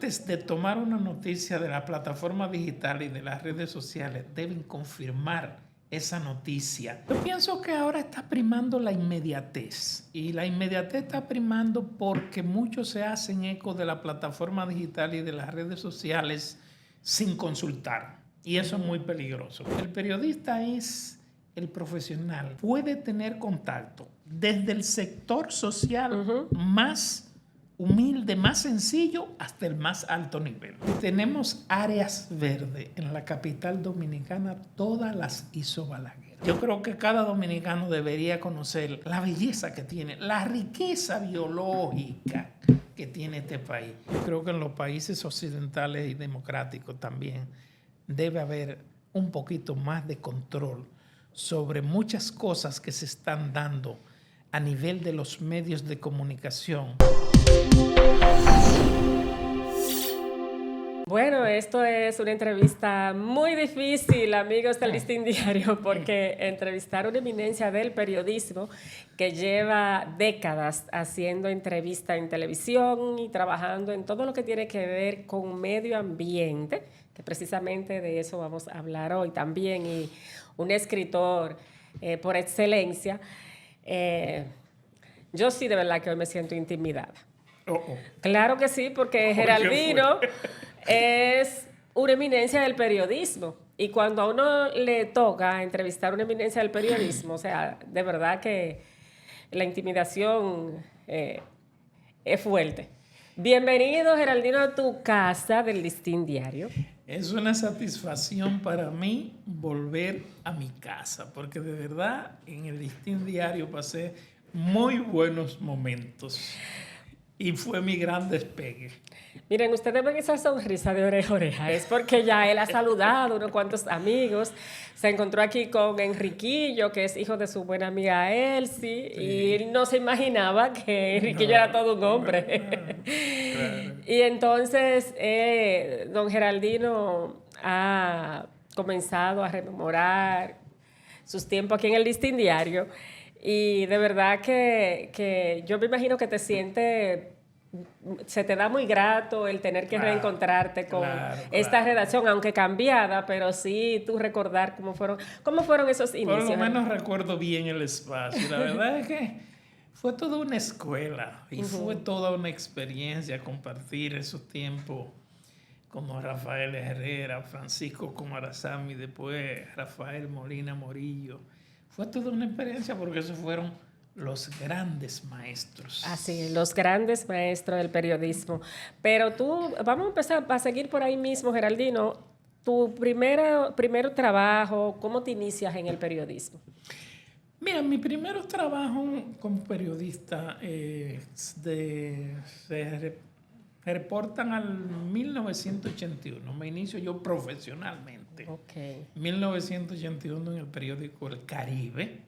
antes de tomar una noticia de la plataforma digital y de las redes sociales, deben confirmar esa noticia. Yo pienso que ahora está primando la inmediatez. Y la inmediatez está primando porque muchos se hacen eco de la plataforma digital y de las redes sociales sin consultar. Y eso es muy peligroso. El periodista es el profesional. Puede tener contacto desde el sector social más humilde, más sencillo, hasta el más alto nivel. Tenemos áreas verdes en la capital dominicana, todas las hizo Balaguer. Yo creo que cada dominicano debería conocer la belleza que tiene, la riqueza biológica que tiene este país. Yo creo que en los países occidentales y democráticos también debe haber un poquito más de control sobre muchas cosas que se están dando a nivel de los medios de comunicación. Bueno, esto es una entrevista muy difícil, amigos del Listín Diario, porque entrevistar a una eminencia del periodismo que lleva décadas haciendo entrevistas en televisión y trabajando en todo lo que tiene que ver con medio ambiente, que precisamente de eso vamos a hablar hoy también, y un escritor por excelencia. Yo sí de verdad que hoy me siento intimidada. Claro que sí, porque Geraldino es una eminencia del periodismo. Y cuando a uno le toca entrevistar a una eminencia del periodismo, o sea, de verdad que la intimidación es fuerte. Bienvenido, Geraldino, a tu casa del Listín Diario. Es una satisfacción para mí volver a mi casa, porque de verdad en el Listín Diario pasé muy buenos momentos. Y fue mi gran despegue. Miren, ustedes ven esa sonrisa de oreja a oreja. Es porque ya él ha saludado a unos cuantos amigos. Se encontró aquí con Enriquillo, que es hijo de su buena amiga Elsie. Sí. Y él no se imaginaba que Enriquillo era todo un hombre. Claro. Y entonces, don Geraldino ha comenzado a rememorar sus tiempos aquí en el Listín Diario. Y de verdad que yo me imagino que se te da muy grato el tener que reencontrarte con esta redacción, aunque cambiada, pero sí tú recordar cómo fueron esos inicios. Por lo menos recuerdo bien el espacio. La verdad es que fue toda una escuela y fue toda una experiencia compartir esos tiempos como Rafael Herrera, Francisco Comarazami, después Rafael Molina Morillo. Fue toda una experiencia porque esos fueron los grandes maestros. Así, los grandes maestros del periodismo. Pero vamos a empezar a seguir por ahí mismo, Geraldino. Tu primer trabajo, ¿cómo te inicias en el periodismo? Mira, mi primer trabajo como periodista se reportan al 1981. Me inicio yo profesionalmente. Okay. 1981 en el periódico El Caribe.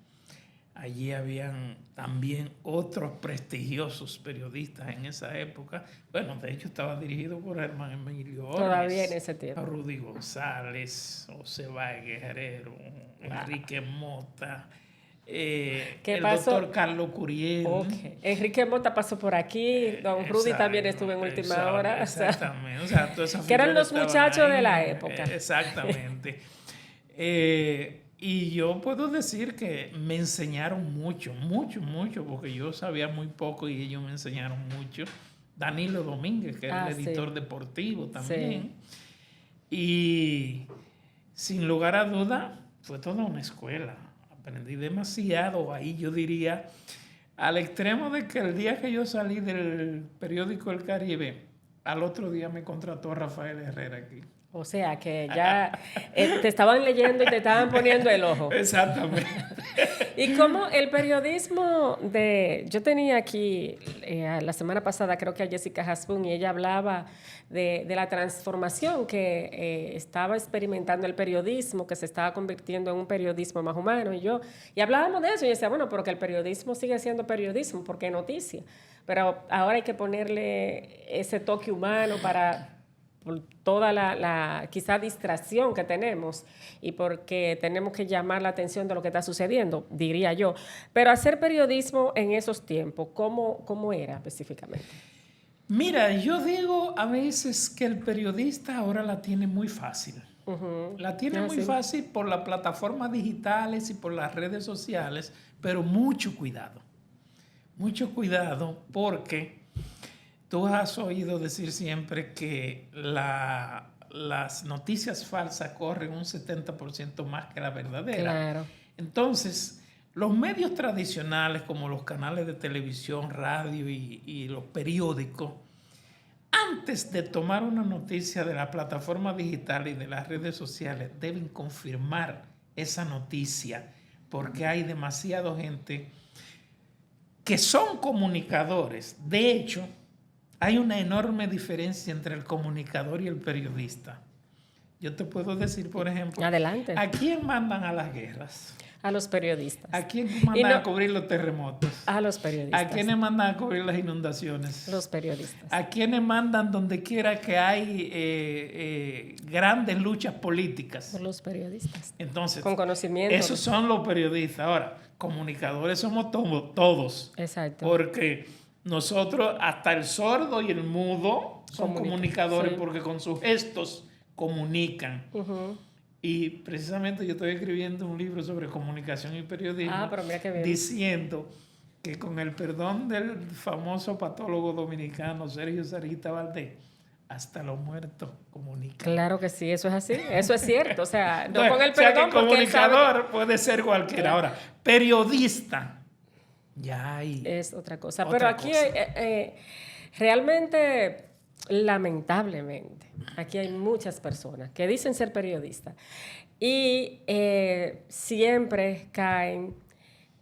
Allí habían también otros prestigiosos periodistas en esa época. Bueno, de hecho estaba dirigido por Germán Emilio Ornes. Todavía en ese tiempo. Rudy González, José Báez Guerrero, Enrique Mota. Doctor Carlos Curiel. Okay. Enrique Mota pasó por aquí, don Rudy también estuvo en última hora. Exactamente. O sea, toda esa que eran los muchachos ahí de la época. Exactamente. Y yo puedo decir que me enseñaron mucho, porque yo sabía muy poco y ellos me enseñaron mucho. Danilo Domínguez, que era el editor deportivo también. Sí. Y sin lugar a duda, fue toda una escuela. Aprendí demasiado ahí, yo diría, al extremo de que el día que yo salí del periódico El Caribe, al otro día me contrató Rafael Herrera aquí. O sea, que ya te estaban leyendo y te estaban poniendo el ojo. Exactamente. Y como el periodismo yo tenía aquí la semana pasada, creo que a Jessica Hasbun, y ella hablaba de la transformación que estaba experimentando el periodismo, que se estaba convirtiendo en un periodismo más humano. Y hablábamos de eso, y yo decía, bueno, pero que el periodismo sigue siendo periodismo, porque es noticia. Pero ahora hay que ponerle ese toque humano por toda la quizá distracción que tenemos y porque tenemos que llamar la atención de lo que está sucediendo, diría yo. Pero hacer periodismo en esos tiempos, ¿cómo era específicamente? Mira, yo digo a veces que el periodista ahora la tiene muy fácil. La tiene muy sí. fácil por las plataformas digitales y por las redes sociales, pero mucho cuidado. Mucho cuidado porque tú has oído decir siempre que las noticias falsas corren un 70% más que la verdadera. Claro. Entonces, los medios tradicionales como los canales de televisión, radio y los periódicos, antes de tomar una noticia de la plataforma digital y de las redes sociales, deben confirmar esa noticia porque hay demasiada gente que son comunicadores. De hecho, hay una enorme diferencia entre el comunicador y el periodista. Yo te puedo decir, por ejemplo, Adelante. ¿a quién mandan a las guerras? A los periodistas. ¿A quién mandan a cubrir los terremotos? A los periodistas. ¿A quiénes mandan a cubrir las inundaciones? Los periodistas. ¿A quiénes mandan donde quiera que hay grandes luchas políticas? Los periodistas. Entonces, con conocimiento. Esos son los periodistas. Ahora, comunicadores somos todos. Exacto. Porque nosotros, hasta el sordo y el mudo, son comunicadores, sí, porque con sus gestos comunican. Y precisamente yo estoy escribiendo un libro sobre comunicación y periodismo, pero mira qué bien, diciendo que con el perdón del famoso patólogo dominicano Sergio Sarita Valdés, hasta los muertos comunican. Claro que sí, eso es así, eso es cierto. O sea, no entonces, con el perdón, que comunicador puede ser cualquiera. Ahora, periodista, ya hay. Es otra cosa. Pero aquí realmente, lamentablemente, aquí hay muchas personas que dicen ser periodistas y siempre caen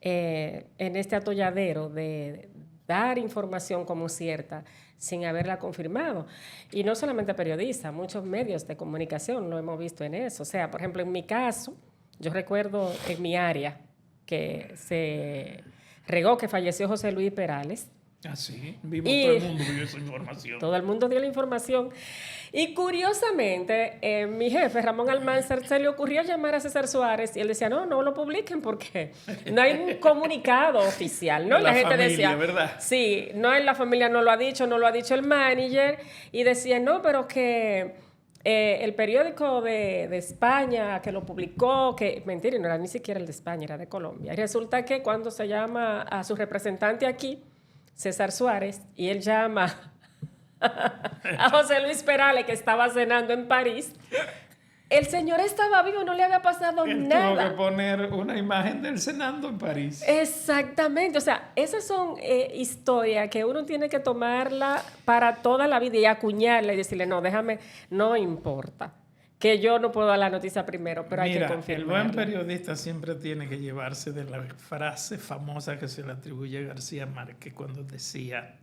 en este atolladero de dar información como cierta sin haberla confirmado. Y no solamente periodistas, muchos medios de comunicación lo hemos visto en eso. O sea, por ejemplo, en mi caso, yo recuerdo en mi área que se regó que falleció José Luis Perales. Así, todo el mundo dio esa información. Todo el mundo dio la información. Y curiosamente, mi jefe, Ramón Almanzar, se le ocurrió llamar a César Suárez y él decía, no lo publiquen porque no hay un comunicado oficial, ¿no? La gente familia, decía, ¿verdad? Sí, no, en la familia no lo ha dicho el manager. Y decía, no, pero que el periódico de España que lo publicó, que mentira, no era ni siquiera el de España, era de Colombia. Y resulta que cuando se llama a su representante aquí, César Suárez, y él llama a José Luis Perales, que estaba cenando en París, el señor estaba vivo, no le había pasado nada. Tuvo que poner una imagen de él cenando en París. Exactamente, o sea, esas son historias que uno tiene que tomarla para toda la vida y acuñarla y decirle, no, déjame, no importa, que yo no puedo dar la noticia primero, pero hay que confirmarla. El buen periodista siempre tiene que llevarse de la frase famosa que se le atribuye a García Márquez cuando decía,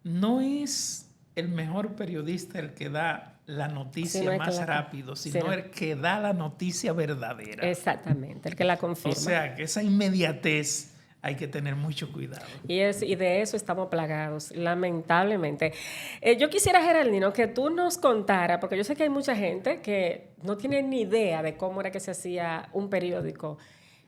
no es el mejor periodista el que da la noticia más rápido, sino el que da la noticia verdadera. Exactamente, el que la confirma. O sea, que esa inmediatez hay que tener mucho cuidado. Y de eso estamos plagados, lamentablemente. Yo quisiera, Geraldino, que tú nos contaras, porque yo sé que hay mucha gente que no tiene ni idea de cómo era que se hacía un periódico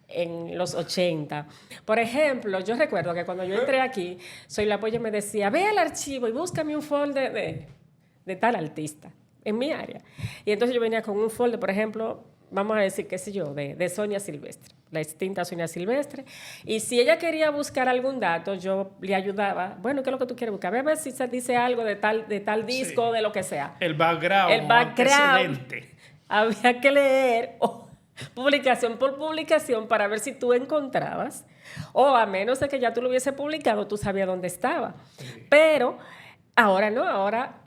en los 80. Por ejemplo, yo recuerdo que cuando yo entré aquí, Soy la Polla me decía, ve al archivo y búscame un folder de tal artista en mi área. Y entonces yo venía con un folder, por ejemplo, vamos a decir, qué sé yo, de Sonia Silvestre, la extinta Sonia Silvestre. Y si ella quería buscar algún dato, yo le ayudaba. Bueno, ¿qué es lo que tú quieres buscar? A ver si se dice algo de tal disco, sí, de lo que sea. El background. Excelente. Había que leer publicación por publicación para ver si tú encontrabas. O a menos de que ya tú lo hubiese publicado, tú sabías dónde estaba. Sí. Pero ahora no, ahora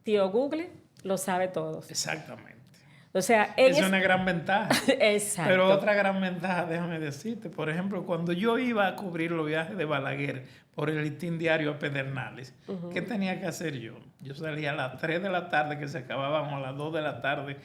tío Google lo sabe todo. Exactamente. O sea, es una gran ventaja. Exacto. Pero otra gran ventaja, déjame decirte, por ejemplo, cuando yo iba a cubrir los viajes de Balaguer por el Listín Diario a Pedernales, ¿qué tenía que hacer yo? Yo salía a las 3 de la tarde, que se acababan a las 2 de la tarde,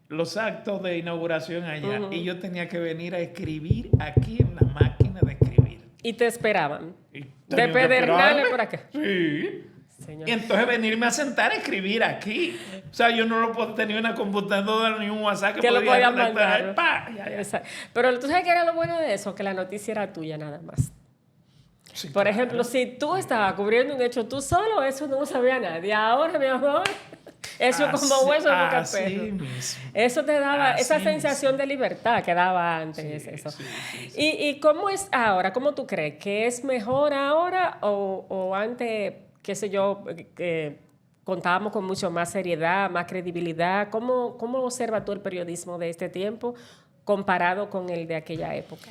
los actos de inauguración allá, y yo tenía que venir a escribir aquí en la máquina de escribir. Y te esperaban. De Pedernales por acá. Sí. Señor. Y entonces venirme a sentar a escribir aquí. O sea, yo no lo puedo tener una computadora ni un WhatsApp que lo podía mandar. Pero tú sabes que era lo bueno de eso, que la noticia era tuya nada más. Sí, Por claro. ejemplo, si tú estabas cubriendo un hecho tú solo, eso no lo sabía nadie. Ahora, mi amor, eso es como hueso de boca Así perro. mismo. Eso te daba esa Así sensación mismo. de libertad que daba antes Sí, eso. sí, sí, sí. ¿Y cómo es ahora? ¿Cómo tú crees? ¿Que es mejor ahora o antes, qué sé yo, que contábamos con mucho más seriedad, más credibilidad? ¿Cómo observas tú el periodismo de este tiempo comparado con el de aquella época?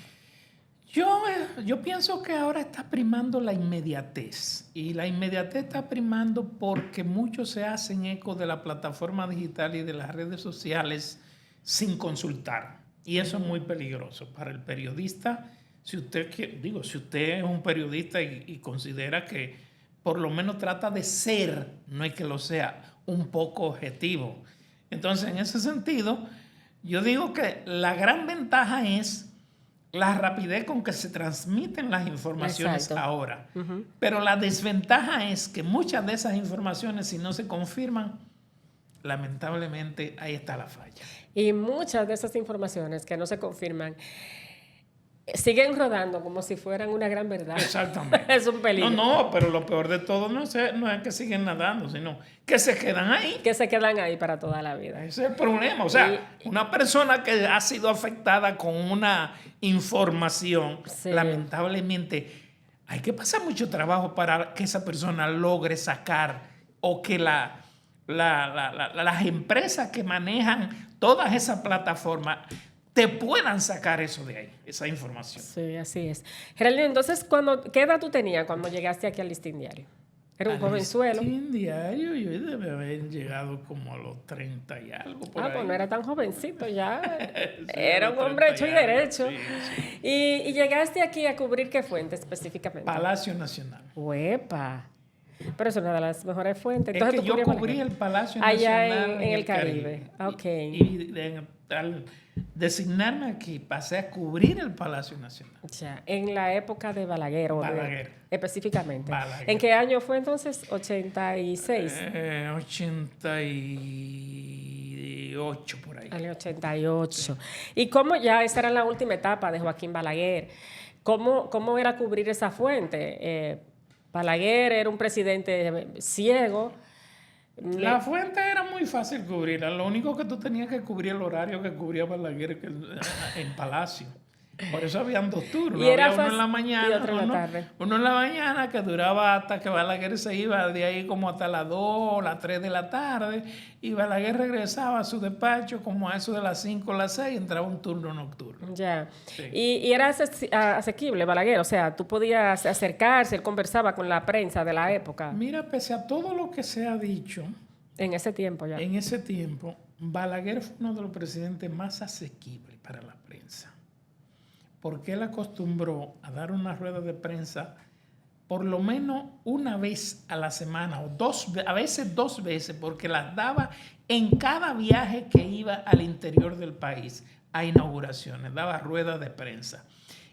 Yo pienso que ahora está primando la inmediatez. Y la inmediatez está primando porque muchos se hacen eco de la plataforma digital y de las redes sociales sin consultar. Y eso es muy peligroso para el periodista. Si usted, si usted es un periodista y considera que por lo menos trata de ser, no es que lo sea, un poco objetivo. Entonces, en ese sentido, yo digo que la gran ventaja es la rapidez con que se transmiten las informaciones Exacto. ahora. Pero la desventaja es que muchas de esas informaciones, si no se confirman, lamentablemente ahí está la falla. Y muchas de esas informaciones que no se confirman siguen rodando como si fueran una gran verdad. Exactamente. Es un peligro. No, pero lo peor de todo no es que siguen nadando, sino que se quedan ahí. Que se quedan ahí para toda la vida. Ese es el problema. O sea, una persona que ha sido afectada con una información, Sí. lamentablemente, hay que pasar mucho trabajo para que esa persona logre sacar o que las empresas que manejan todas esas plataformas te puedan sacar eso de ahí, esa información. Sí, así es. Geraldine, entonces, ¿qué edad tú tenías cuando llegaste aquí al Listín Diario? Era un jovenzuelo. Listín Diario, yo debe haber llegado como a los 30 y algo por ahí. Pues no era tan jovencito ya. Sí, Era un los hombre 30 hecho y algo, derecho. sí, sí. Y llegaste aquí a cubrir qué fuente específicamente. Palacio Nacional. Huepa. Pero es una de las mejores fuentes. Es Entonces, que tú yo cubrías cubrí Balaguer. el Palacio Allá Nacional en el Caribe. Ok. Y al designarme aquí, pasé a cubrir el Palacio Nacional. Ya, en la época de Balaguer. Específicamente. Balaguer. ¿En qué año fue entonces? 86. 88 por ahí. El 88. ¿Y cómo ya esa era la última etapa de Joaquín Balaguer? ¿Cómo era cubrir esa fuente? Balaguer era un presidente ciego. La fuente era muy fácil cubrirla. Lo único que tú tenías que cubrir el horario que cubría Balaguer en Palacio. Por eso habían dos turnos. Y era Había uno en la mañana y otro en la tarde. Uno en la mañana que duraba hasta que Balaguer se iba de ahí como hasta las 2 o las 3 de la tarde. Y Balaguer regresaba a su despacho como a eso de las 5 o las 6 entraba un turno nocturno. Ya. Sí. Y era asequible Balaguer. O sea, tú podías acercarse, él conversaba con la prensa de la época. Mira, pese a todo lo que se ha dicho, En ese tiempo ya. en ese tiempo, Balaguer fue uno de los presidentes más asequibles para la prensa. Porque él acostumbró a dar una rueda de prensa por lo menos una vez a la semana, o a veces dos veces, porque las daba en cada viaje que iba al interior del país a inauguraciones, daba ruedas de prensa.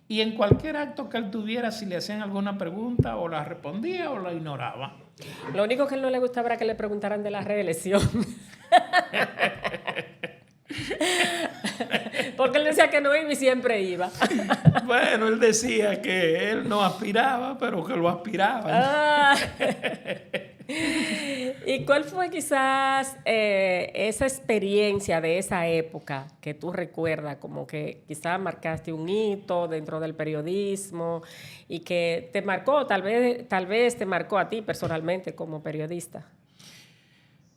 Y en cualquier acto que él tuviera, si le hacían alguna pregunta, o la respondía o la ignoraba. Lo único que a él no le gustaba era que le preguntaran de la reelección. Porque él decía que no iba y siempre iba. Bueno, él decía que él no aspiraba, pero que lo aspiraba. Ah. ¿Y cuál fue quizás esa experiencia de esa época que tú recuerdas como que quizás marcaste un hito dentro del periodismo y que te marcó, tal vez te marcó a ti personalmente como periodista?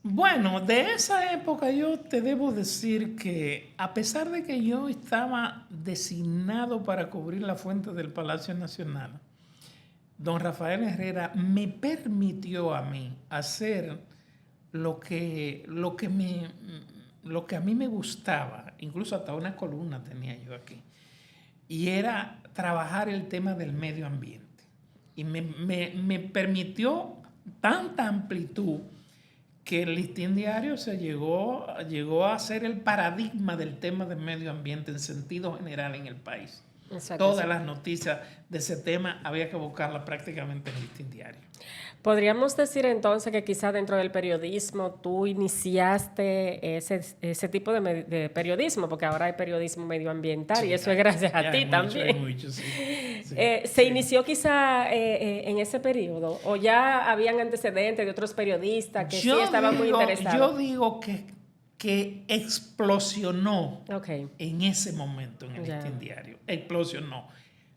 Bueno, de esa época yo te debo decir que a pesar de que yo estaba designado para cubrir la fuente del Palacio Nacional, don Rafael Herrera me permitió a mí hacer lo que a mí me gustaba, incluso hasta una columna tenía yo aquí, y era trabajar el tema del medio ambiente. Y me permitió tanta amplitud que el Listín Diario se llegó a ser el paradigma del tema del medio ambiente en sentido general en el país. Exacto, Todas sí. las noticias de ese tema había que buscarlas prácticamente en el Listín Diario. Podríamos decir entonces que quizá dentro del periodismo tú iniciaste ese tipo de periodismo, porque ahora hay periodismo medioambiental y eso es gracias a ti también. Hay mucho, sí. ¿Se inició quizá en ese periodo? ¿O ya habían antecedentes de otros periodistas que sí estaban muy interesados? Yo digo que explosionó en ese momento en el Listín Diario. Explosionó.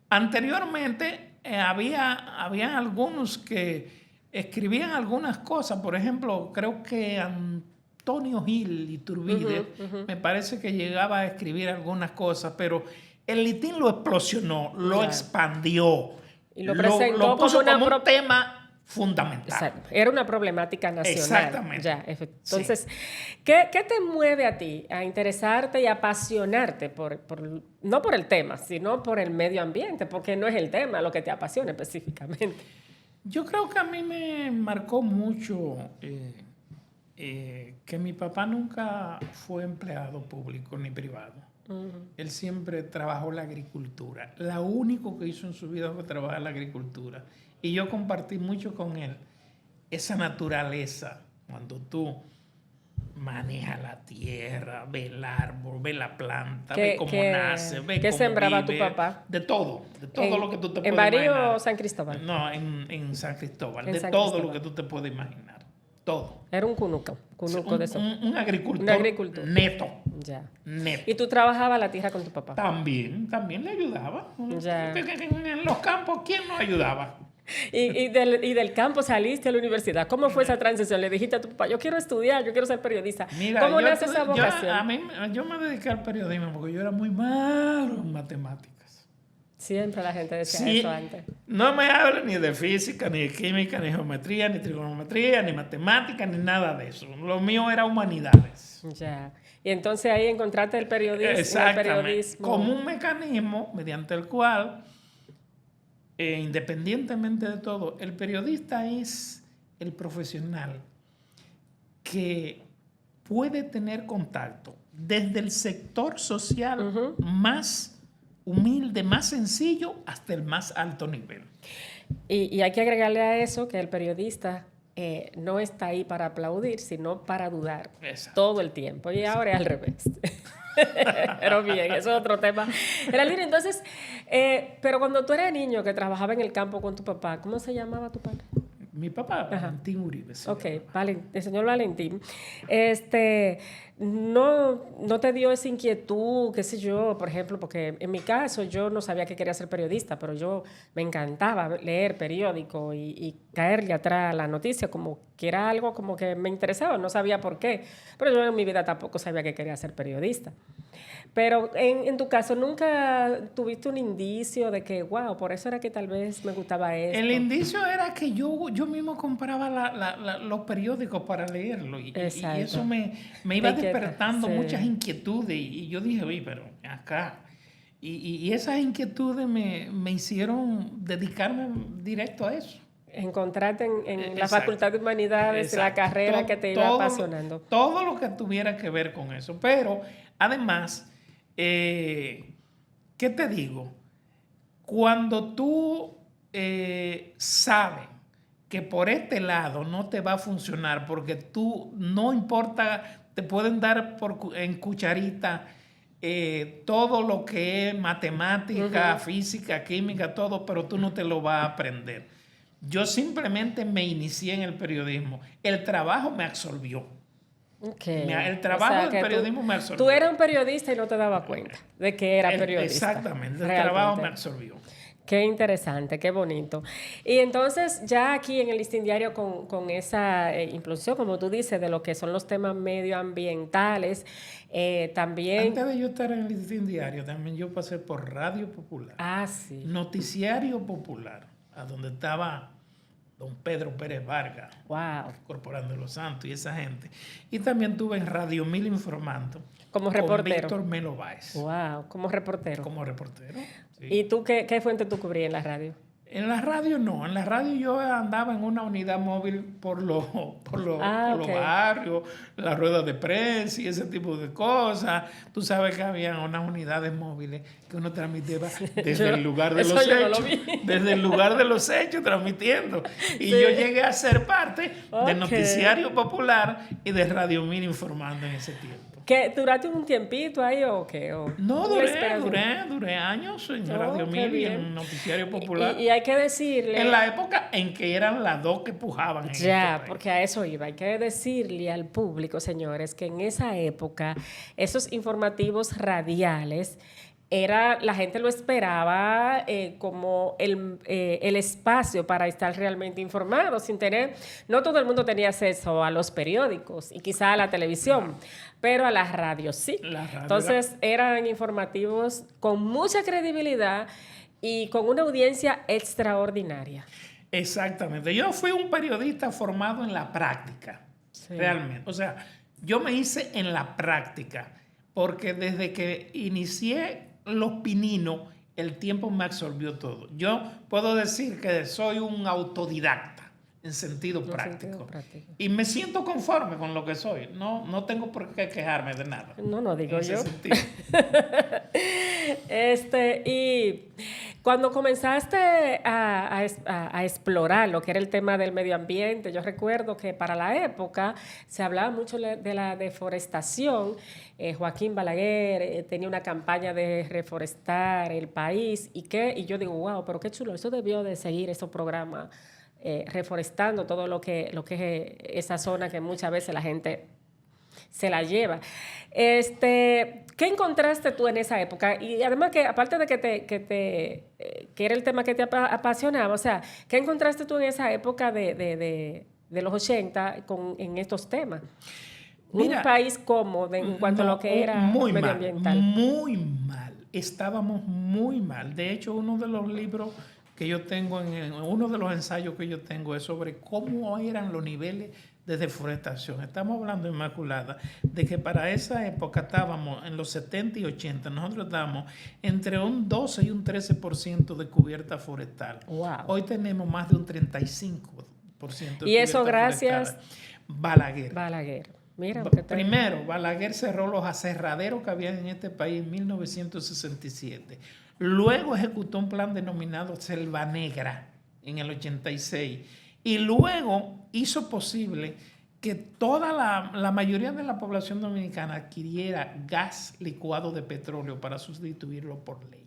Anteriormente había algunos que escribían algunas cosas. Por ejemplo, creo que Antonio Gil Iturbide me parece que llegaba a escribir algunas cosas, pero el Listín lo explosionó, lo expandió. Y lo presentó lo puso como un tema fundamental. Exacto. Era una problemática nacional. Exactamente. Entonces, ¿qué te mueve a ti a interesarte y apasionarte no por el tema, sino por el medio ambiente? Porque no es el tema lo que te apasiona específicamente. Yo creo que a mí me marcó mucho que mi papá nunca fue empleado público ni privado. Él siempre trabajó la agricultura. Lo único que hizo en su vida fue trabajar la agricultura. Y yo compartí mucho con él esa naturaleza. Cuando tú manejas la tierra, ves el árbol, ves la planta, ves cómo nace, ves ¿qué cómo sembraba vive. tu papá? De todo lo que tú te puedes imaginar. ¿En Barío o San Cristóbal? No, en San Cristóbal. En de San todo Cristóbal. lo que tú te puedes imaginar. Todo. Era un cunuco de eso. Un agricultor neto. Ya. Neto. ¿Y tú trabajabas la tierra con tu papá? También le ayudaba. Ya. En los campos, ¿quién no ayudaba? Y del campo saliste a la universidad. ¿Cómo fue esa transición? Le dijiste a tu papá, yo quiero estudiar, yo quiero ser periodista. Mira, ¿Cómo nace esa vocación? Yo me dediqué al periodismo porque yo era muy malo en matemáticas. Siempre la gente decía eso antes. No me hablen ni de física, ni de química, ni geometría, ni trigonometría, ni matemática, ni nada de eso. Lo mío era humanidades. Ya. Y entonces ahí encontraste el periodismo. Exactamente. Como un mecanismo mediante el cual, independientemente de todo, el periodista es el profesional que puede tener contacto desde el sector social más humilde, más sencillo, hasta el más alto nivel. Y hay que agregarle a eso que el periodista no está ahí para aplaudir, sino para dudar. Exacto. Todo el tiempo. Y ahora es al revés. Pero bien, eso es otro tema. Entonces, pero cuando tú eras niño que trabajaba en el campo con tu papá, ¿cómo se llamaba tu padre? Mi papá, Valentín Uribe. El señor Valentín. No te dio esa inquietud, qué sé yo, por ejemplo, porque en mi caso yo no sabía que quería ser periodista, pero yo me encantaba leer periódico y caerle atrás a la noticia, como que era algo como que me interesaba, no sabía por qué, pero yo en mi vida tampoco sabía que quería ser periodista. Pero en tu caso, ¿nunca tuviste un indicio de que, wow, por eso era que tal vez me gustaba esto? El indicio era que yo mismo compraba los periódicos para leerlo y eso me iba despertando muchas inquietudes y yo dije, oye, pero acá. Y esas inquietudes me hicieron dedicarme directo a eso. Encontrarte en la Facultad de Humanidades, la carrera que te iba apasionando. Todo lo que tuviera que ver con eso. Pero, además, ¿qué te digo? Cuando tú sabes que por este lado no te va a funcionar porque tú, no importa, te pueden dar en cucharita todo lo que es matemática, física, química, todo, pero tú no te lo vas a aprender. Yo simplemente me inicié en el periodismo. El trabajo me absorbió. El trabajo del periodismo me absorbió. Tú eras un periodista y no te dabas cuenta de que era periodista. Exactamente, el trabajo me absorbió. Qué interesante, qué bonito. Y entonces ya aquí en el Listín Diario con esa impulsión, como tú dices, de lo que son los temas medioambientales, también... Antes de yo estar en el Listín Diario, también yo pasé por Radio Popular. Sí. Noticiario Popular, a donde estaba don Pedro Pérez Vargas, Corporando los Santos y esa gente. Y también estuve en Radio 1000 informando. Como reportero. Con Víctor Melo Báez. Como reportero. Como reportero, sí. ¿Y tú qué fuente tú cubrías en la radio? En la radio no. En la radio yo andaba en una unidad móvil por los barrios, las ruedas de prensa y ese tipo de cosas. Tú sabes que había unas unidades móviles que uno transmitía desde el lugar de los hechos. Desde el lugar de los hechos transmitiendo. Y yo llegué a ser parte del Noticiario Popular y de Radio 1000 informando en ese tiempo. ¿Que duraste un tiempito ahí o qué? ¿O No, tú le esperas? duré años en Radio Qué 1000 y bien. en Noticiario Popular. Y hay que decirle... En la época en que eran las dos que pujaban en Ya, este país. porque a eso iba. Hay que decirle al público, señores, que en esa época esos informativos radiales la gente lo esperaba como el espacio para estar realmente informado, sin tener, no todo el mundo tenía acceso a los periódicos y quizá a la televisión, pero a la radio sí. La radio Entonces eran informativos con mucha credibilidad y con una audiencia extraordinaria. Exactamente. Yo fui un periodista formado en la práctica, Sí. realmente. O sea, yo me hice en la práctica, porque desde que inicié Los Pininos, el tiempo me absorbió todo. Yo puedo decir que soy un autodidacta en sentido práctico. Y me siento conforme con lo que soy. No tengo por qué quejarme de nada. No digo en ese yo. sentido. Y cuando comenzaste a explorar lo que era el tema del medio ambiente, yo recuerdo que para la época se hablaba mucho de la deforestación. Joaquín Balaguer tenía una campaña de reforestar el país y yo digo, wow, pero qué chulo, eso debió de seguir esos programas reforestando todo lo que es esa zona que muchas veces la gente se la lleva. ¿Qué encontraste tú en esa época? Y además que, aparte de que era el tema que te apasionaba, o sea, ¿qué encontraste tú en esa época de los 80 en estos temas? Mira, un país cómodo en cuanto a lo que era muy medioambiental. Muy mal. Estábamos muy mal. De hecho, uno de los libros que yo tengo, uno de los ensayos que yo tengo es sobre cómo eran los niveles de deforestación. Estamos hablando, Inmaculada, de que para esa época estábamos en los 70 y 80, nosotros estábamos entre un 12 y un 13% de cubierta forestal. Wow. Hoy tenemos más de un 35% de y eso cubierta gracias forestal. Balaguer. Mira, primero, Balaguer cerró los aserraderos que había en este país en 1967. Luego ejecutó un plan denominado Selva Negra en el 86. Y luego hizo posible que toda la mayoría de la población dominicana adquiriera gas licuado de petróleo para sustituirlo por leña.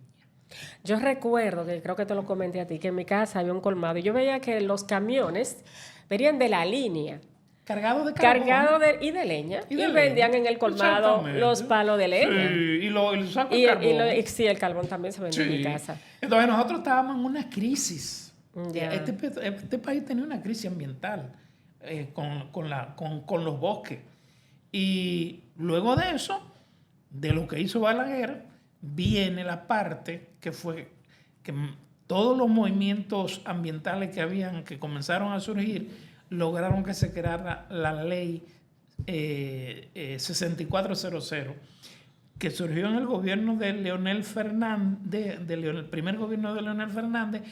Yo recuerdo, que creo que te lo comenté a ti, que en mi casa había un colmado y yo veía que los camiones venían de la línea. Cargado de carbón. Y de leña. Y vendían en el colmado los palos de leña. Sí, y los sacos de carbón. Sí, el carbón también se vendía en mi casa. Entonces nosotros estábamos en una crisis. Yeah. Este país tenía una crisis ambiental con los bosques. Y luego de eso, de lo que hizo Balaguer, viene la parte que fue que todos los movimientos ambientales que comenzaron a surgir lograron que se creara la ley 6400, que surgió en el gobierno de Leonel Fernández, el primer gobierno de Leonel Fernández,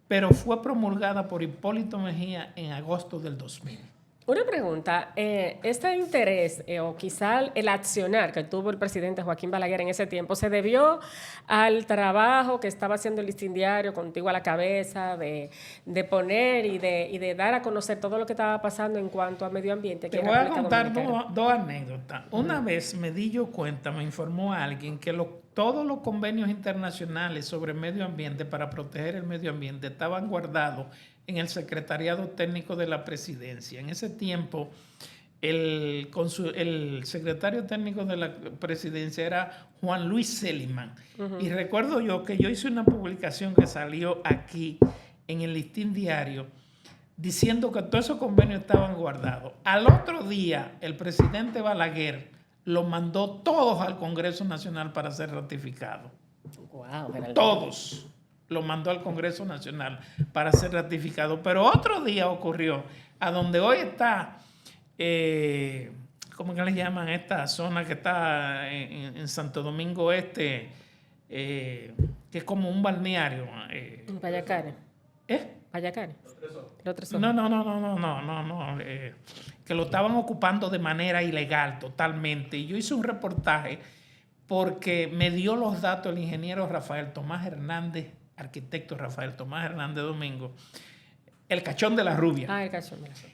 pero fue promulgada por Hipólito Mejía en agosto del 2000. Una pregunta, este interés o quizá el accionar que tuvo el presidente Joaquín Balaguer en ese tiempo, ¿se debió al trabajo que estaba haciendo el Listín Diario contigo a la cabeza de poner y de dar a conocer todo lo que estaba pasando en cuanto a medio ambiente? Te voy a contar dos anécdotas. Una vez me di yo cuenta, me informó alguien que todos los convenios internacionales sobre medio ambiente para proteger el medio ambiente estaban guardados en el Secretariado Técnico de la Presidencia. En ese tiempo, el secretario técnico de la Presidencia era Juan Luis Seliman. Uh-huh. Y recuerdo yo que yo hice una publicación que salió aquí en el Listín Diario diciendo que todos esos convenios estaban guardados. Al otro día, el presidente Balaguer los mandó todos al Congreso Nacional para ser ratificados. Wow, todos. Lo mandó al Congreso Nacional para ser ratificado. Pero otro día ocurrió, a donde hoy está, ¿cómo que le llaman esta zona que está en Santo Domingo Este, que es como un balneario? Payacane. Payacane. No. Que lo estaban ocupando de manera ilegal totalmente. Y yo hice un reportaje porque me dio los datos el ingeniero Rafael Tomás Hernández, arquitecto Rafael Tomás Hernández Domingo, el Cachón de la Rubia. El Cachón de la Rubia.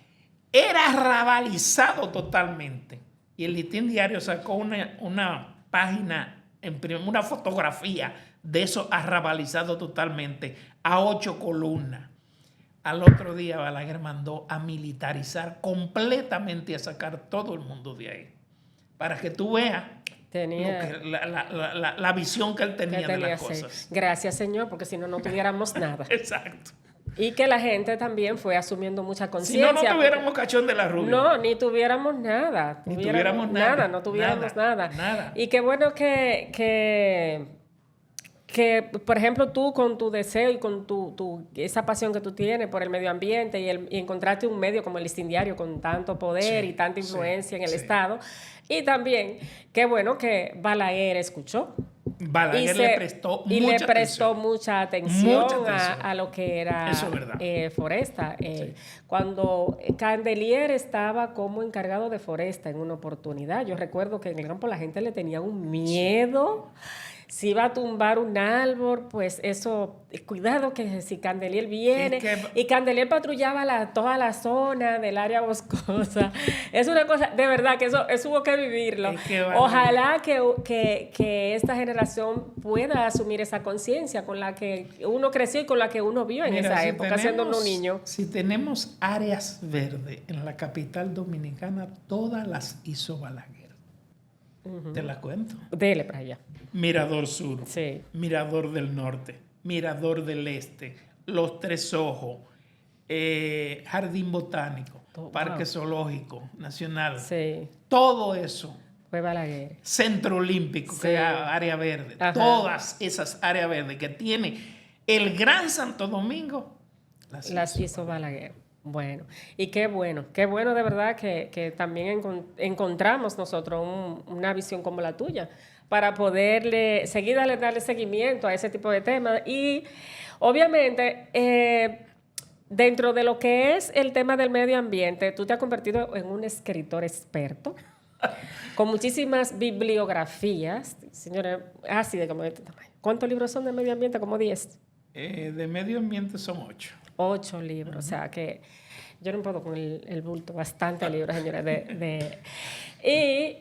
Era rabalizado totalmente. y el Listín Diario sacó una página, una fotografía de eso arrabalizado totalmente, a 8 columnas. Al otro día Balaguer mandó a militarizar completamente y a sacar todo el mundo de ahí. Para que tú veas la visión que él tenía de las cosas. Gracias, señor, porque si no, no tuviéramos nada. Exacto. Y que la gente también fue asumiendo mucha conciencia. Si no, no tuviéramos Cachón de la Rubia. No, ni tuviéramos nada. Ni tuviéramos nada. No tuviéramos nada. Nada. Y qué bueno que, por ejemplo, tú con tu deseo y con esa pasión que tú tienes por el medio ambiente y encontraste un medio como el Listín Diario con tanto poder y tanta influencia en el Estado. Y también, qué bueno que Balaguer escuchó. Balaguer le prestó mucha atención a lo que era Eso es verdad. Foresta. Cuando Candelier estaba como encargado de Foresta en una oportunidad, yo recuerdo que en el campo la gente le tenía un miedo. Si iba a tumbar un árbol, pues eso, cuidado que si Candelier viene. Y Candelier patrullaba toda la zona del área boscosa. Es una cosa, de verdad, que eso hubo que vivirlo. Ojalá que esta generación pueda asumir esa conciencia con la que uno creció y con la que uno vio en esa época, siendo un niño. Si tenemos áreas verdes en la capital dominicana, todas las hizo Balaguer. ¿Te las cuento? Dele para allá. Mirador Sur, sí. Mirador del Norte, Mirador del Este, Los Tres Ojos, Jardín Botánico, Parque Zoológico Nacional. Sí. Todo eso. Fue Balaguer. Centro Olímpico, que es área verde. Ajá. Todas esas áreas verdes que tiene el Gran Santo Domingo, las hizo Balaguer. Bueno, y qué bueno de verdad que también encontramos nosotros una visión como la tuya para poderle darle seguimiento a ese tipo de temas. Y obviamente, dentro de lo que es el tema del medio ambiente, tú te has convertido en un escritor experto con muchísimas bibliografías, señores, así de como de este tamaño. ¿Cuántos libros son de medio ambiente? Como 10. De medio ambiente son 8. 8 libros, o sea que yo no puedo con el bulto, bastante libros, señores. Y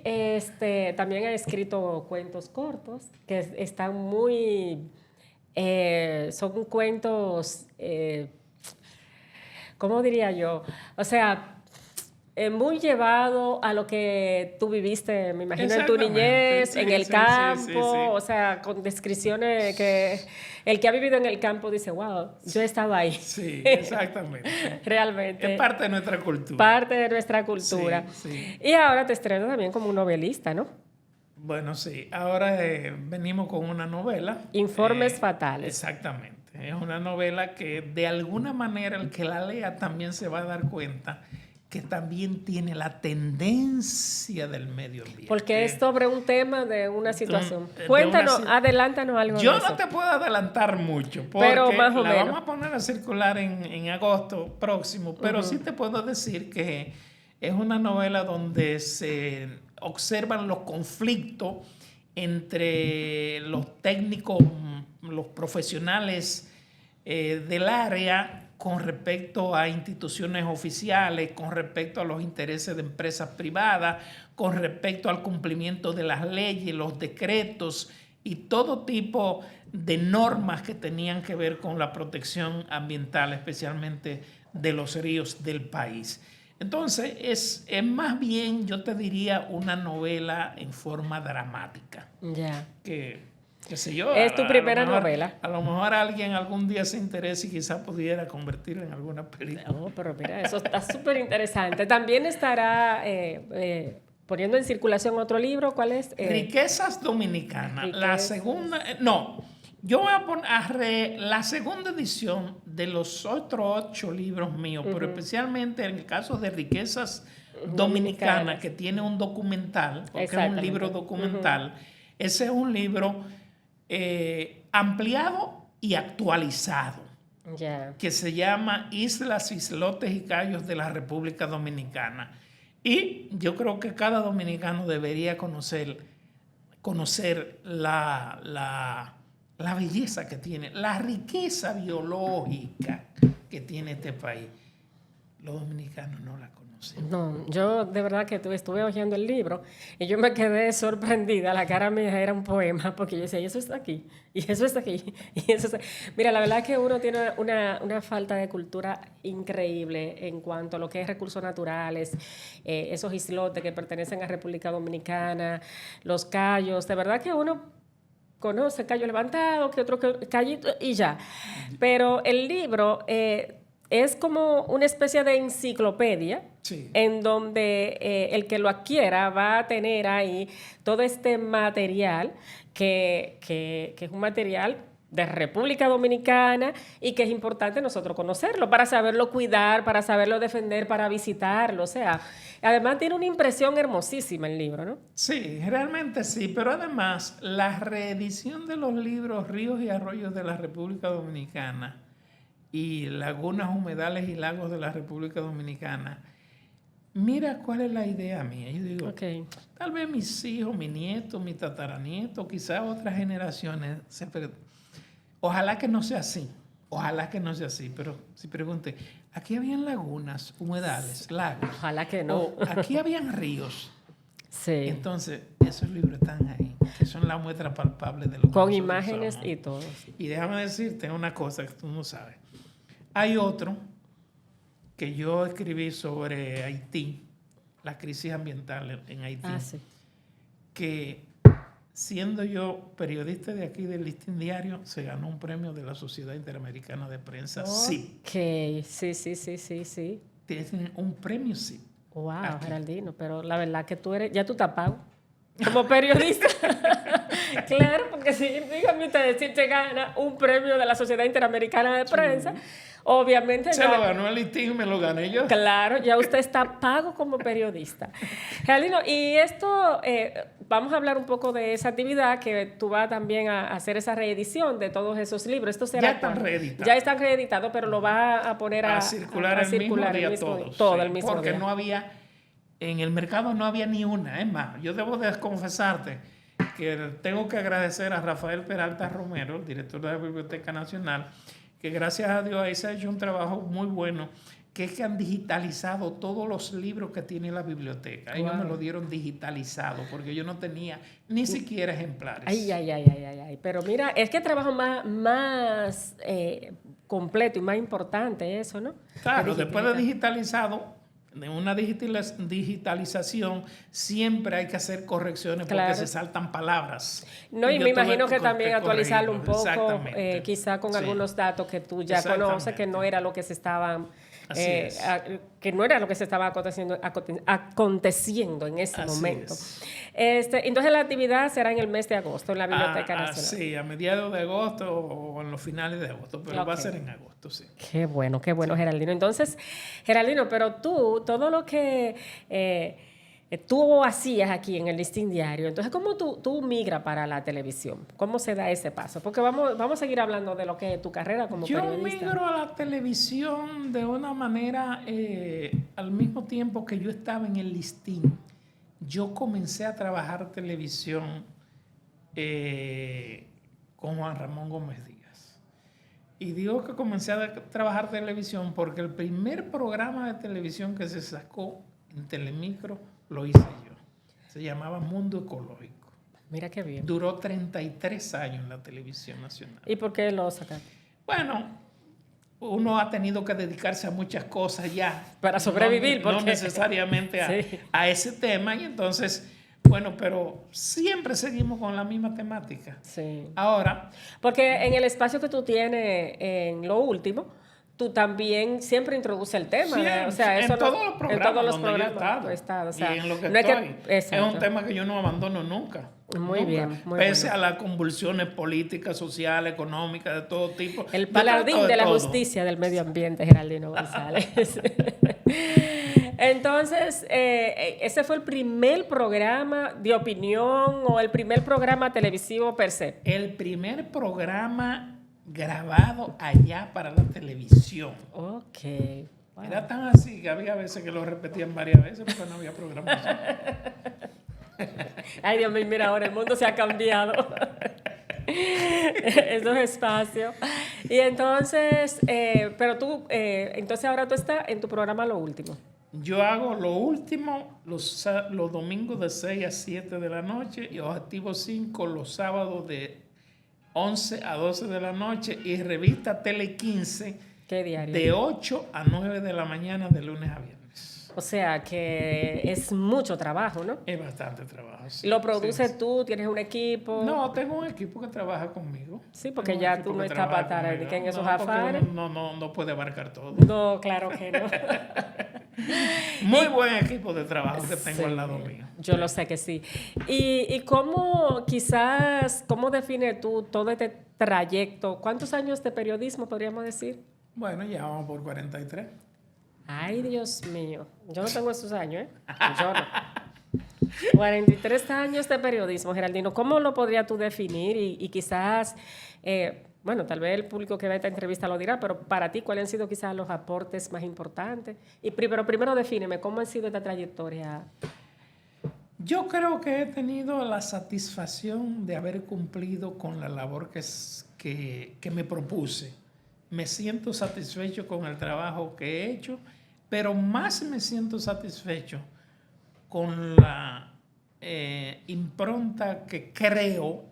también he escrito cuentos cortos que están muy, son cuentos, ¿cómo diría yo? O sea, muy llevado a lo que tú viviste, me imagino, en tu niñez, en el campo, o sea, con descripciones que el que ha vivido en el campo dice, wow, yo he estado ahí. Sí, exactamente. Realmente. Es parte de nuestra cultura. Parte de nuestra cultura. Sí. Y ahora te estrenas también como un novelista, ¿no? Bueno, sí. Ahora venimos con una novela. Informes fatales. Exactamente. Es una novela que de alguna manera el que la lea también se va a dar cuenta que también tiene la tendencia del medio ambiente. Porque es sobre un tema de una situación. Cuéntanos, adelántanos algo. Yo no te puedo adelantar mucho, porque pero más o la menos. vamos a poner a circular en agosto próximo, pero sí te puedo decir que es una novela donde se observan los conflictos entre los técnicos, los profesionales del área, con respecto a instituciones oficiales, con respecto a los intereses de empresas privadas, con respecto al cumplimiento de las leyes, los decretos y todo tipo de normas que tenían que ver con la protección ambiental, especialmente de los ríos del país. Entonces, es más bien, yo te diría, una novela en forma dramática. Ya. Qué sé yo, es tu primera novela. A lo mejor alguien algún día se interese y quizás pudiera convertirla en alguna película. No, pero mira, eso está súper interesante. También estará poniendo en circulación otro libro. ¿Cuál es? Riquezas Dominicanas. La segunda... No, yo voy a poner la segunda edición de los otros 8 libros míos, pero especialmente en el caso de Riquezas Dominicanas, que tiene un documental, porque es un libro documental. Ese es un libro ampliado y actualizado, que se llama Islas, Islotes y Cayos de la República Dominicana. Y yo creo que cada dominicano debería conocer la belleza que tiene, la riqueza biológica que tiene este país. Los dominicanos no la conocen. Sí. No, yo de verdad que estuve hojeando el libro y yo me quedé sorprendida. La cara mía era un poema porque yo decía, y eso está aquí, y eso está aquí, y eso está... Mira, la verdad es que uno tiene una falta de cultura increíble en cuanto a lo que es recursos naturales, esos islotes que pertenecen a República Dominicana, los cayos. De verdad que uno conoce Cayo Levantado, que otro cayito y ya. Pero el libro es como una especie de enciclopedia. Sí. En donde el que lo adquiera va a tener ahí todo este material que es un material de República Dominicana y que es importante nosotros conocerlo para saberlo cuidar, para saberlo defender, para visitarlo. O sea, además tiene una impresión hermosísima el libro, ¿no? Sí, realmente sí, pero además la reedición de los libros Ríos y Arroyos de la República Dominicana y Lagunas, Humedales y Lagos de la República Dominicana, mira cuál es la idea mía. Yo digo, Okay. tal vez mis hijos, mi nieto, mi tataranieto, quizás otras generaciones, ojalá que no sea así, ojalá que no sea así, pero si pregunte, aquí habían lagunas, humedales, lagos, Ojalá que no. o aquí habían ríos. Sí. Entonces, esos libros están ahí, que son la muestra palpable de lo que Con nosotros imágenes somos. y todo. Y déjame decirte una cosa que tú no sabes. Hay otro que yo escribí sobre Haití, la crisis ambiental en Haití, Ah, sí. que siendo yo periodista de aquí del Listín Diario, se ganó un premio de la Sociedad Interamericana de Prensa, sí. Ok, sí. Tienen un premio, sí. Wow, Aquí. Geraldino, pero la verdad que ya tú estás pago como periodista. Claro, porque si, dígame usted, si te gana un premio de la Sociedad Interamericana de Prensa, obviamente... Se lo ganó el Listín y me lo gané yo. Claro, ya usted está pago como periodista. Geraldino, y esto, vamos a hablar un poco de esa actividad que tú vas también a hacer esa reedición de todos esos libros. Esto será Ya están reeditados. Ya están reeditados, pero lo va a poner a circular el mismo día todos. todo sí, el mismo porque día. no había, en el mercado no había ni una. Es más, yo debo de confesarte que tengo que agradecer a Rafael Peralta Romero, el director de la Biblioteca Nacional, que gracias a Dios ahí se ha hecho un trabajo muy bueno, que es que han digitalizado todos los libros que tiene la biblioteca. Ellos me lo dieron digitalizado porque yo no tenía ni siquiera ejemplares. Ay. Pero mira, es que el trabajo más completo y más importante eso, ¿no? Claro, después de digitalizado, de una digitalización, siempre hay que hacer correcciones porque se saltan palabras. No, y me imagino que también actualizarlo un poco, Exactamente. quizá con algunos datos que tú ya conoces, que no era lo que se estaban... que no era lo que se estaba aconteciendo en ese momento. Entonces la actividad será en el mes de agosto en la Biblioteca Nacional. Sí, a mediados de agosto o en los finales de agosto, pero va a ser en agosto, sí. Qué bueno, Geraldino. Entonces, Geraldino, pero tú, todo lo que tú hacías aquí en el Listín Diario, entonces, ¿cómo tú migras para la televisión? ¿Cómo se da ese paso? Porque vamos a seguir hablando de lo que es tu carrera como periodista. Yo migro a la televisión de una manera, al mismo tiempo que yo estaba en el Listín, yo comencé a trabajar televisión con Juan Ramón Gómez Díaz. Y digo que comencé a trabajar televisión porque el primer programa de televisión que se sacó en Telemicro lo hice yo. Se llamaba Mundo Ecológico. Mira qué bien. Duró 33 años en la televisión nacional. ¿Y por qué lo sacaste? Bueno, uno ha tenido que dedicarse a muchas cosas ya. Para sobrevivir. No necesariamente a ese tema. Y entonces, bueno, pero siempre seguimos con la misma temática. Sí. Ahora. Porque en el espacio que tú tienes en lo último, tú también siempre introduces el tema. Sí, o sea, eso en todos los programas. En todos los donde programas. yo he estado. O sea, y en lo que no estoy. Es un tema que yo no abandono nunca. Muy nunca, bien. Muy pese bueno. a las convulsiones políticas, sociales, económicas, de todo tipo. El paladín de la justicia del medio ambiente, Geraldino González. Entonces, ese fue el primer programa de opinión o el primer programa televisivo per se. El primer programa grabado allá para la televisión. Ok. Wow. Era tan así que había veces que lo repetían varias veces porque no había programación. Ay, Dios mío, mira, ahora el mundo se ha cambiado. Esos espacios. Y entonces, pero tú, entonces ahora tú estás en tu programa Lo Último. Yo hago lo último los domingos de 6 a 7 de la noche y Objetivo 5 los sábados de 11 a 12 de la noche y revista Tele 15 ¿Qué diario? de 8 a 9 de la mañana de lunes a viernes. O sea, que es mucho trabajo, ¿no? Es bastante trabajo. Sí, ¿Lo produces sí. tú? ¿Tienes un equipo? No, tengo un equipo que trabaja conmigo. Sí, porque Tengo un ya equipo tú no que estás trabaja para estar conmigo. en esos No, porque afares. uno no puede abarcar todo. No, claro que no. Muy buen equipo de trabajo que tengo Sí, al lado mío. yo lo sé que sí. ¿Y cómo, quizás, cómo defines tú todo este trayecto? ¿Cuántos años de periodismo podríamos decir? Bueno, ya vamos por 43. Ay, Dios mío. Yo no tengo esos años, ¿eh? Yo no. 43 años de periodismo, Geraldino. ¿Cómo lo podrías tú definir? Y quizás, bueno, tal vez el público que ve esta entrevista lo dirá, pero para ti, ¿cuáles han sido quizás los aportes más importantes? Y primero defíneme, ¿cómo ha sido esta trayectoria? Yo creo que he tenido la satisfacción de haber cumplido con la labor que me propuse. Me siento satisfecho con el trabajo que he hecho, pero más me siento satisfecho con la impronta que creo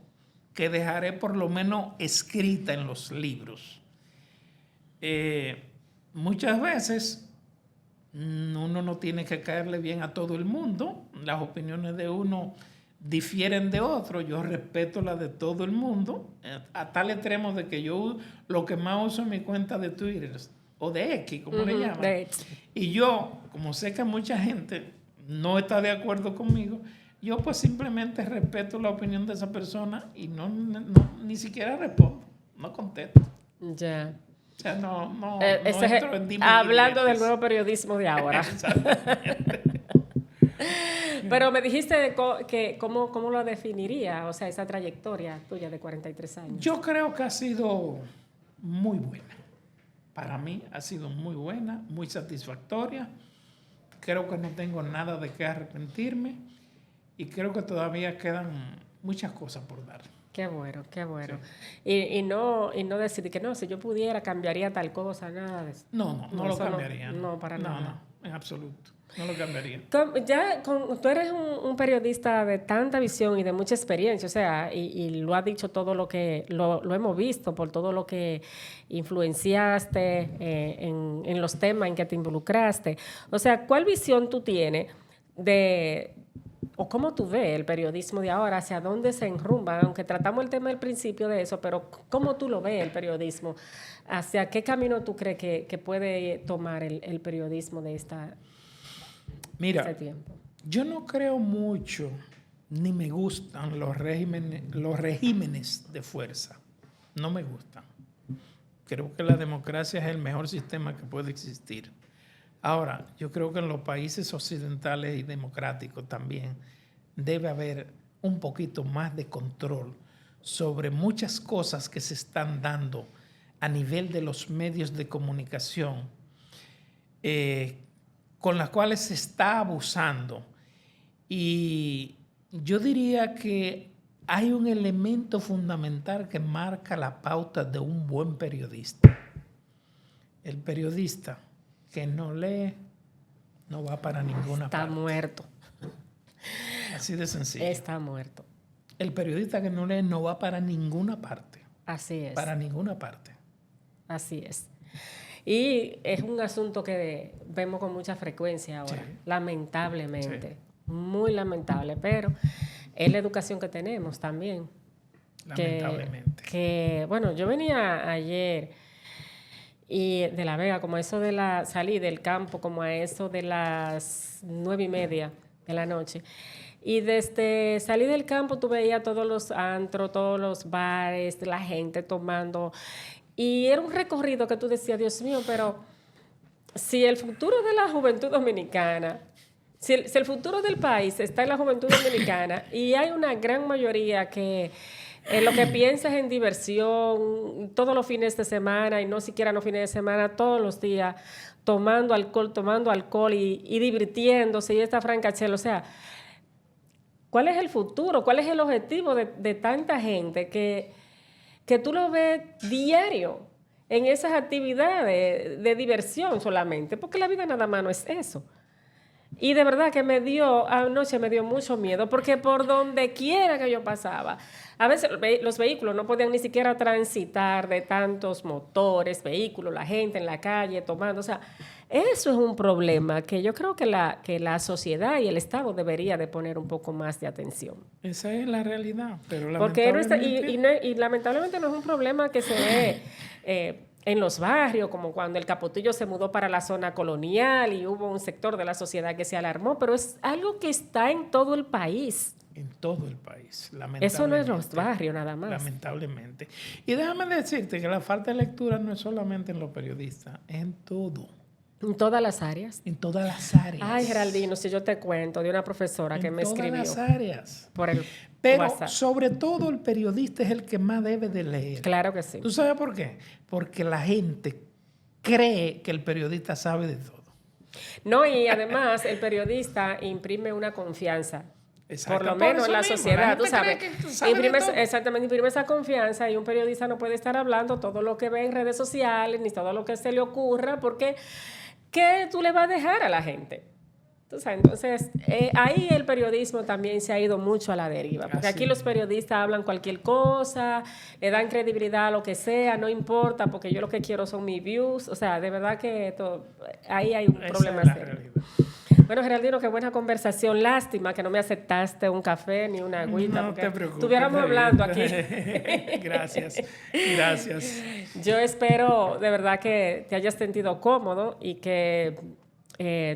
que dejaré por lo menos escrita en los libros. Muchas veces uno no tiene que caerle bien a todo el mundo. Las opiniones de uno difieren de otro. Yo respeto las de todo el mundo, a tal extremo de que yo lo que más uso en mi cuenta de Twitter o de X, como le llaman. Y yo, como sé que mucha gente no está de acuerdo conmigo, yo pues simplemente respeto la opinión de esa persona y ni siquiera respondo, no contesto. Ya. O sea, no Ese entro en dimes y hablando del diretes. nuevo periodismo de ahora. Exactamente. Pero me dijiste que cómo lo definiría, o sea, esa trayectoria tuya de 43 años. Yo creo que ha sido muy buena. Para mí ha sido muy buena, muy satisfactoria. Creo que no tengo nada de qué arrepentirme y creo que todavía quedan muchas cosas por dar. Qué bueno, qué bueno. Sí. Y no decir que no, si yo pudiera cambiaría tal cosa, nada de eso. No lo eso cambiaría. No, para nada. No, en absoluto. No lo cambiaría. Tú eres un periodista de tanta visión y de mucha experiencia, o sea, y lo has dicho todo lo que lo hemos visto, por todo lo que influenciaste en los temas en que te involucraste. O sea, ¿cuál visión tú tienes o cómo tú ves el periodismo de ahora, hacia dónde se enrumba? Aunque tratamos el tema del principio de eso, pero ¿cómo tú lo ves el periodismo? ¿Hacia qué camino tú crees que puede tomar el periodismo de este tiempo? Yo no creo mucho, ni me gustan los regímenes de fuerza. No me gustan. Creo que la democracia es el mejor sistema que puede existir. Ahora, yo creo que en los países occidentales y democráticos también debe haber un poquito más de control sobre muchas cosas que se están dando a nivel de los medios de comunicación, con las cuales se está abusando. Y yo diría que hay un elemento fundamental que marca la pauta de un buen periodista. El periodista que no lee no va para ninguna parte. Está muerto. Así de sencillo. Está muerto. El periodista que no lee no va para ninguna parte. Así es. Para ninguna parte. Así es. Y es un asunto que vemos con mucha frecuencia ahora, sí. Lamentablemente. Sí. Muy lamentable, pero es la educación que tenemos también. Lamentablemente. Que bueno, yo venía ayer y de La Vega, como eso salí del campo como a eso de las 9:30 de la noche. Y desde salí del campo tú veías todos los antros, todos los bares, la gente tomando. Y era un recorrido que tú decías, Dios mío, pero si el futuro de la juventud dominicana, si el futuro del país está en la juventud dominicana y hay una gran mayoría que lo que piensa es en diversión todos los fines de semana y no siquiera los fines de semana, todos los días, tomando alcohol y divirtiéndose y esta francachela, o sea, ¿cuál es el futuro? ¿Cuál es el objetivo de tanta gente que tú lo ves diario en esas actividades de diversión solamente? Porque la vida nada más no es eso. Y de verdad que anoche me dio mucho miedo, porque por donde quiera que yo pasaba, a veces los vehículos no podían ni siquiera transitar de tantos motores, vehículos, la gente en la calle tomando, o sea, eso es un problema que yo creo que la sociedad y el Estado debería de poner un poco más de atención. Esa es la realidad, pero Porque lamentablemente... lamentablemente no es un problema que se ve en los barrios, como cuando el Capotillo se mudó para la zona colonial y hubo un sector de la sociedad que se alarmó, pero es algo que está en todo el país. En todo el país, lamentablemente. Eso no es los barrios nada más. Lamentablemente. Y déjame decirte que la falta de lectura no es solamente en los periodistas, es en todo. En todas las áreas. En todas las áreas. Ay, Geraldino, si yo te cuento de una profesora que me escribió. En todas las áreas. Por el Pero WhatsApp. sobre todo el periodista es el que más debe de leer. Claro que sí. ¿Tú sabes por qué? Porque la gente cree que el periodista sabe de todo. No, y además el periodista imprime una confianza. Exacto. Por lo menos en la sociedad, tú sabes. Exactamente, imprime esa confianza y un periodista no puede estar hablando todo lo que ve en redes sociales ni todo lo que se le ocurra, porque ¿qué tú le vas a dejar a la gente? Tú sabes, entonces, ahí el periodismo también se ha ido mucho a la deriva, porque aquí los periodistas hablan cualquier cosa, le dan credibilidad a lo que sea, no importa, porque yo lo que quiero son mis views, o sea, de verdad que ahí hay un problema serio. Bueno, Geraldino, qué buena conversación. Lástima que no me aceptaste un café ni una agüita. No te preocupes. Estuviéramos hablando aquí. Gracias, gracias. Yo espero de verdad que te hayas sentido cómodo y que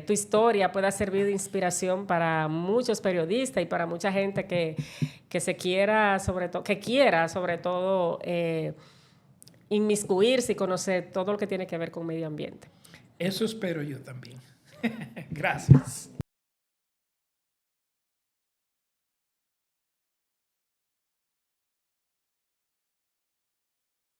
tu historia pueda servir de inspiración para muchos periodistas y para mucha gente que quiera sobre todo inmiscuirse y conocer todo lo que tiene que ver con medio ambiente. Eso espero yo también. Gracias.